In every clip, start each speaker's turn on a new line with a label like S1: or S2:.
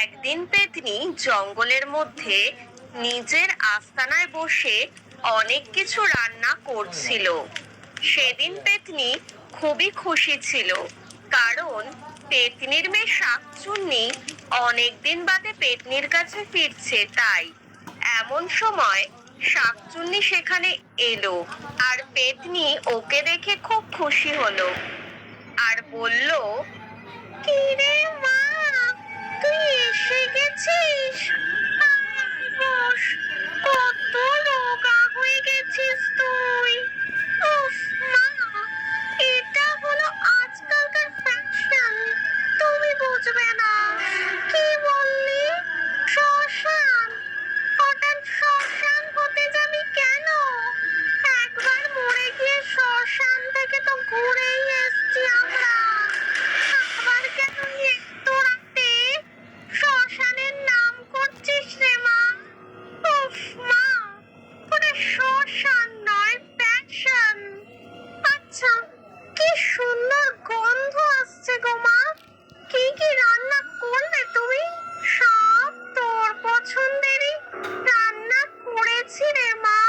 S1: একদিন পেতনি জঙ্গলের মধ্যে নিজের আস্তানায় বসে অনেক কিছু রান্না করছিল। সেদিন পেতনি খুবই খুশি ছিল, কারণ পেতনির মেয়ে শাকচুন্নি অনেকদিন বাদে পেতনির কাছে ফিরছে। তাই এমন সময় শাকচুন্নি সেখানে এলো, আর পেতনি ওকে দেখে খুব খুশি হলো আর বলল, কি রে মা, তুই এসে গেছিস? আয় আয় বস। কত রোগা হয়ে গেছিস তুই। উফ মা, এটা হলো আজকালকার ফ্যাশন, তুমি বুঝবে না। কি বললি? শ্মশান? হঠাৎ শ্মশান হতে যাবি কেন? একবার মরে গিয়ে শ্মশান থেকে তো ঘুরেই এসছি আমরা। আবার কেন এত রাতে শ্মশানের নাম করছিস রে মা? উফ মা, ওটা শ্মশান নয়, প্যাশন। আচ্ছা, কি সুন্দর গন্ধ আসছে গো মা। কি কি রান্না করলে তুমি? সব তোর পছন্দেরই রান্না করেছি রে মা।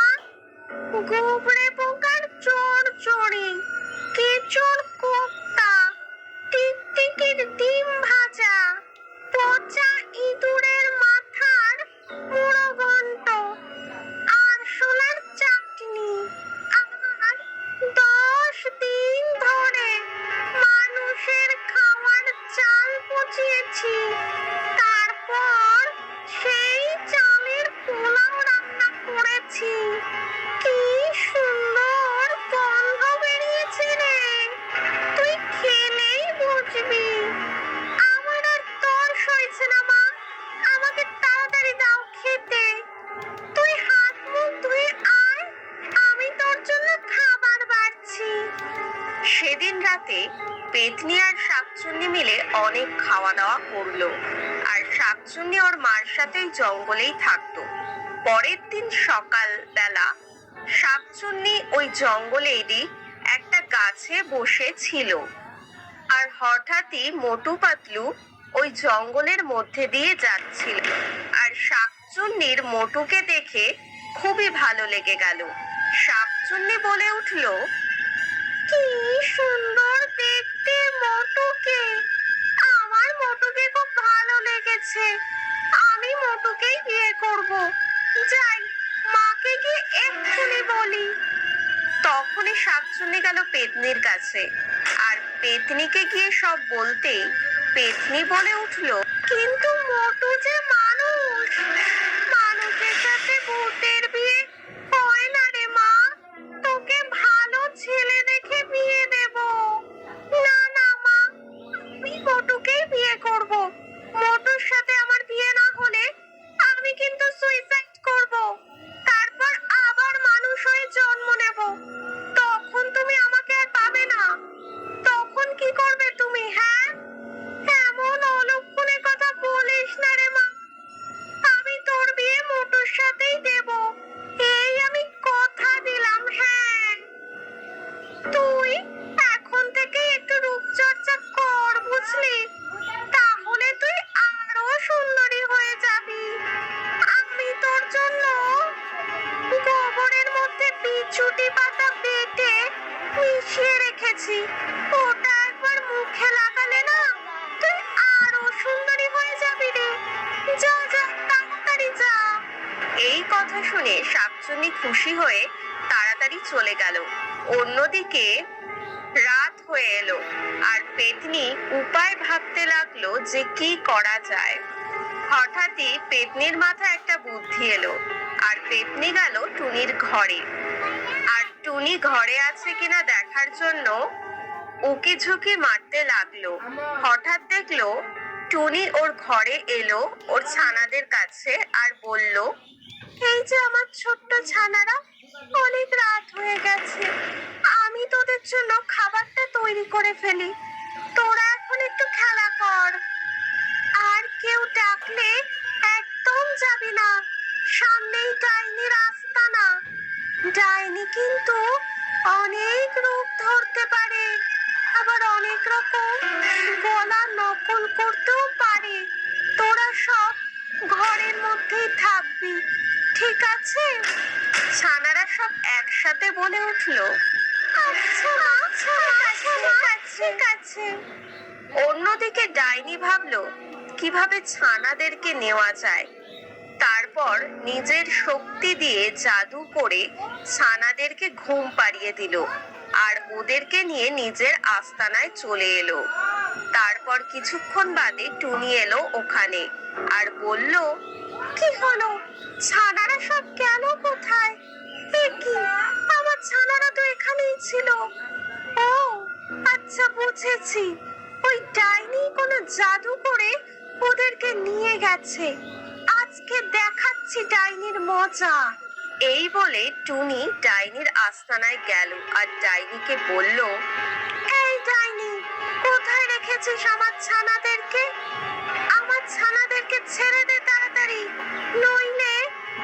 S1: গুবরে পোকার চচ্চড়ি, কেঁচোর কোপ্তা, টিকটিকির ডিম ভাজা, পচা ইঁদুরের মাথার মুড়ো ঘন্ট, আরশোলার চাটনি। আর 10 দিন ধরে মানুষের খাওয়ার চাল পচিয়েছি। তারপর সেই চালের পোলাও রান্না করেছি। কি সুন্দর গন্ধ বেরিয়েছে রে, তুই খেলেই বুঝবি। আমার আর তর সইছে না মা, আমাকে তাড়াতাড়ি দাও খেতে। তুই হাত মুখ ধুয়ে আয়, আমি তোর জন্য খাবার বাড়ছি। সেদিন রাতে পেতনি আর শাকচুন্নি মিলে অনেক খাওয়া দাওয়া করলো, আর শাকচুন্নি ওর মার সাথেই জঙ্গলেই থাকতো। পরের দিন সকাল বেলা শাকচুন্নি ওই জঙ্গলেরই একটা গাছে বসে ছিল, আর হঠাৎই মোটু পাতলু ওই জঙ্গলের মধ্যে দিয়ে যাচ্ছিল। আর শাকচুন্নির মোটুকে দেখে খুবই ভালো লেগে গেল। শাকচুন্নি বলে উঠলো, কি সুন্দর দেখতে মোটুকে। আমার মোটুকে খুব ভালো লেগেছে, আমি মোটুকেই বিয়ে করব। যাই, মাকে গিয়ে এক্ষুনি বলি। তখনই শাকচুন্নি গেল পেতনির কাছে, আর পেতনিকে গিয়ে সব বলতেই পেতনি বলে উঠলো, কিন্তু মোটু যে মানুষ, মানুষের সাথে ভূতের বিয়ে হয় না রে মা। তোকে ভালো ছেলে দেখে বিয়ে দেব। না না মা, আমি মোটুকেই বিয়ে করব। মোটুর সাথে আমার বিয়ে না হলে আমি কিন্তু সুইসাইড করব, তারপর আবার মানুষ হয়ে জন্ম নেব। তখন তুমি আমাকে আর পাবে না। তখন কি করবে তুমি? হ্যাঁ, এমন অলক্ষণে কথা বলিস না রে মা। আমি তোর বিয়ে মোটুর সাথেই দেব, এই আমি কথা দিলাম। হ্যাঁ, তুই এখন থেকে একটু রূপচর্চা কর, বুঝলি? তাহলে তুই আরো সুন্দরী হয়ে যাবি। আমি তোর জন্য গোবরের মধ্যে বিছুটি পাতা বেটে মিশিয়ে রেখেছি। ওটা একবার মুখে লাগালে না, তুই আরো সুন্দরী হয়ে যাবি রে। যা যা, তাড়াতাড়ি যা। এই কথা শুনে শাকচুন্নি খুশি হয়ে তাড়াতাড়ি চলে গেল। অন্যদিকে রাত হয়ে এলো, আর পেতনি উপায় ভাবতে লাগলো যে কি করা যায়। হঠাৎই পেতনির মাথায় একটা বুদ্ধি এলো, আর পেতনি গেল টুনির ঘরে। আর টুনি ঘরে আছে কিনা দেখার জন্য উকি ঝুঁকি মারতে লাগলো। হঠাৎ দেখলো টুনি ওর ঘরে এলো ওর ছানাদের কাছে আর বলল, এই যে আমার ছোট্ট ছানারা, অনেক রাত হয়ে গেছে, আমি তোদের জন্য খাবারটা তৈরি করে ফেলি। তোরা এখন একটু খেলা কর, আর কেউ ডাকলে একদম যাবি না। সামনেই ডাইনির আস্তানা। ডাইনি কিন্তু অনেক রূপ ধরতে পারে, আবার অনেক রকম গলা নকল করতেও পারে। তোরা সাথেই থাকবি, ঠিক আছে? ছানারা সব একসাথে বলে উঠলো, আচ্ছা আচ্ছা ঠিক আছে। অন্যদিকে ডাইনি ভাবলো কিভাবে ছানাদেরকে নেওয়া যায়। তারপর নিজের শক্তি দিয়ে জাদু করে ছানাদেরকে ঘুম পাড়িয়ে দিল আর ওদেরকে নিয়ে নিজের আস্তানায় চলে এলো। তারপর কিছুক্ষণ বাদে টুনি এলো ওখানে আর বলল, কি হলো? ছানারা সব গেল কোথায়? এ কি, আমার ছানারা তো এখানেই ছিল। ও আচ্ছা, বুঝেছি, ওই ডাইনি কোনো জাদু করে ওদেরকে নিয়ে গেছে। আজকে দেখাচ্ছি ডাইনির মজা। এই বলে টুনি ডাইনির আস্তানায় গেল আর ডাইনিকে বলল, এই ডাইনি, কোথায় রেখেছিস আমার ছানাদেরকে? আমার ছানাদেরকে ছেড়ে দে তাড়াতাড়ি, নইলে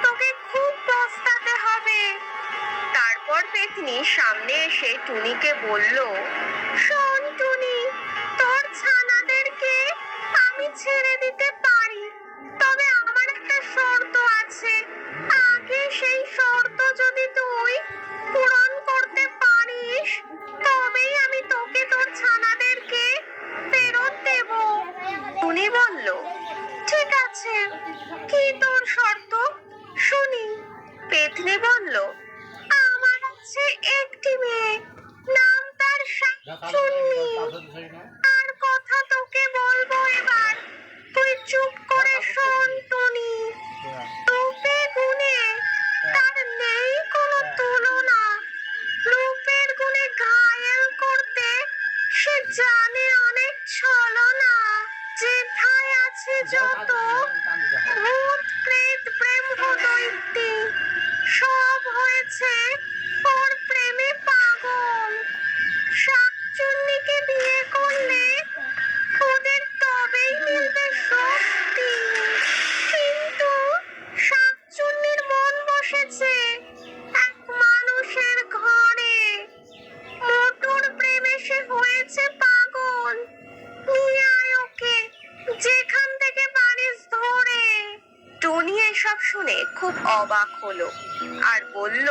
S1: তোকে খুব পস্তাতে হবে। তারপর পেতনি সামনে এসে টুনিকে বলল, শোন টুনি, তোর ছানাদেরকে আমি ছেড়ে দিতে পারি, তবে আমার একটা শর্ত আছে। আগে সেই শর্ত যদি তুই পূরণ করতে পারিস, তবেই আমি তোকে তোর ছানাদেরকে ফেরত দেব। টুনি বলল, ঠিক আছে, কি তোর শর্ত শুনি? পেতনি বলল, আমার আছে একটি মেয়ে, নাম তার শাকচুন্নি। আর কথা তোকে বলবো এবার, তুই চুপ করে শোন টুনি। রূপে গুণে তার নেই কোনো তুলনা, রূপের গুণে ঘায়েল করতে সে জানে অনেক ছলনা। যেথায় আছে যত ভূত প্রেত ব্রহ্ম দৈত্যী, সব হয়েছে ওর প্রেমে পাগল। শাকচুন্নিকে বিয়ে করলে ওদের তবেই মিলবে শক্তি। কিন্তু শাকচুন্নির মন বসেছে এক মানুষের ঘরে। মোটুর প্রেমে সে হয়েছে পাগল। নিয়ে আয় ওকে, যেখান থেকে পারিস ধরে। টুনি এসব শুনে খুব অবাক হলো আর বলল,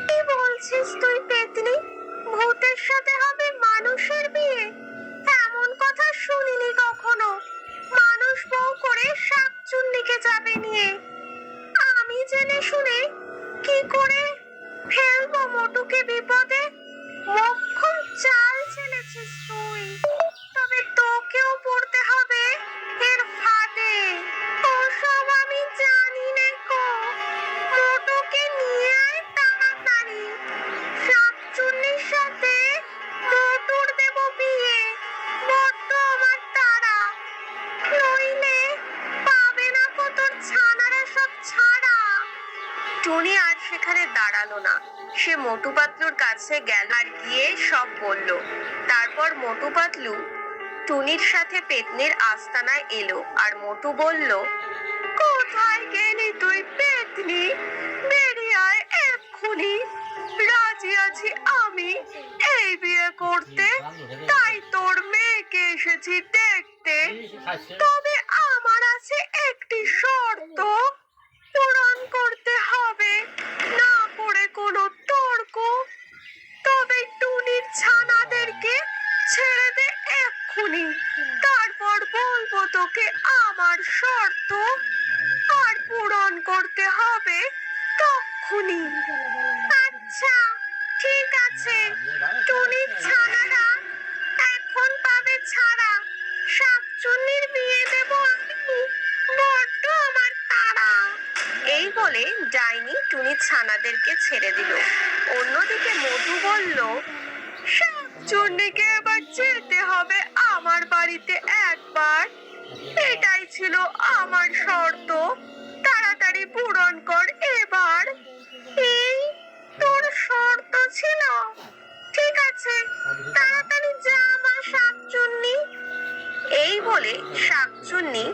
S1: কি বলছিস তুই পেতনি? ভূতের সাথে হবে মানুষের বিয়ে? এমন কথা শুনিনি কখনো। মানুষ বউ করে শাকচুন্নিকে যাবে নিয়ে? আমি জেনে শুনে কি করে ফেলবো মোটুকে বিপদে? মোক্ষম চাল চেলেছিস তুই, তবে তোকেও পড়তে হবে এর ফাঁদে। ওসব আমি জানি নে কো। মোটুকে নিয়ে আয় তাড়াতাড়ি, শাকচুন্নির সাথে মোটুর দেব বিয়ে। বড্ড আমার তাড়া, নইলে পাবে না কো তোর ছানারা সব ছাড়া। টুনি আর সেখানে দাঁড়ালো না, সে মোটু পাতলুর কাছে গেল আর গিয়ে সব বলল। তারপর মোটু পাতলু টুনির সাথে পেতনির আস্তানায় এলো আর মোটু বলল, কোথায় গেলি তুই পেতনি? বেরিয়ে আয় এক্ষুনি। রাজি আছি আমি এই বিয়ে করতে, তাই তোর মেয়েকে এসেছি দেখতে। তবে আমার আছে একটি শর্ত পূরণ করতে হবে, না করে কোনো তর্ক। তবে টুনির ছানাদেরকে ছেড়ে দে এক্ষুনি, তারপর বলবো তোকে আমার শর্ত, আর পূরণ করতে হবে তক্ষুনি। আচ্ছা ঠিক আছে, টুনির ছানারা এখন পাবে ছাড়া। শাকচুন্নির বিয়ে দেব আমি, বড্ড আমার তাড়া। এই বলে ডাইনি টুনির ছানাদেরকে ছেড়ে দিল। অন্যদিকে মধু বলল, শাকচুন্নিকে এবার যেতে হবে আমার বাড়িতে একবার। এটাই ছিল আমার শর্ত, তাড়াতাড়ি পূরণ কর এবার। এই তোর শর্ত ছিল? ঠিক আছে, তাড়াতাড়ি যা মা শাকচুন্নি। এই বলে শাকচুন্নি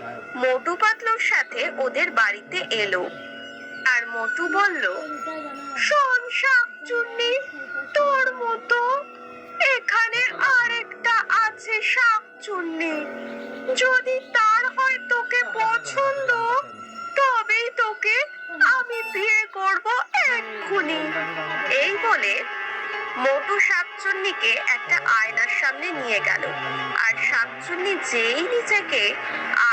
S1: মোটু পাতলুর সাথে ওদের বাড়িতে এলো আর মোটু বলল, শোন শাকচুন্নি, তোর মতো এখানে আরেকটা আছে শাকচুন্নি। যদি তার হয় তোকে পছন্দ, তবেই তো এক্ষুনি। এই বলে মোটু শাকচুন্নিকে একটা আয়নার সামনে নিয়ে গেল। আর শাকচুন্নি যেই নিজেকে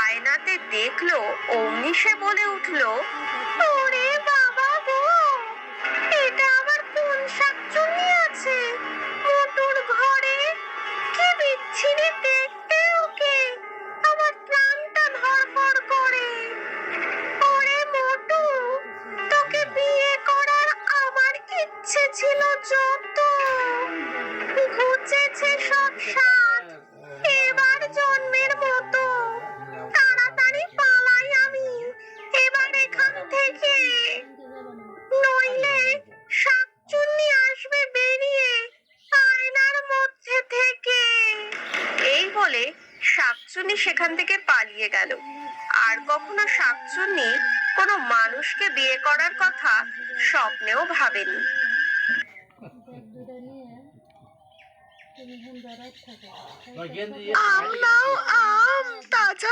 S1: আয়নাতে দেখলো অমনি সে বলে উঠলো, ওরে বাবা গো, এটা আবার কোন শাকচুন্নি আছে মোটুর ঘরে? কি বিচ্ছিরি দেখতে ওকে, আমার প্রাণটা ধড়ফড় করে। ওরে মোটু, তোকে বিয়ে করার আমার ইচ্ছে ছিল যত, ঘুচেছে সব স্বাদ এবার জন্মের মতো। তাড়াতাড়ি পালাই আমি এবার এখান থেকে, নইলে শাকচুন্নি আসবে বেরিয়ে আয়নার মধ্যে থেকে। এই বলে শাকচুন্নি সেখান থেকে পালিয়ে গেল। আর কখনো শাকচুন্নি কোনো মানুষকে বিয়ে করার কথা স্বপ্নেও ভাবেনি। আম নাও, আম তাজা।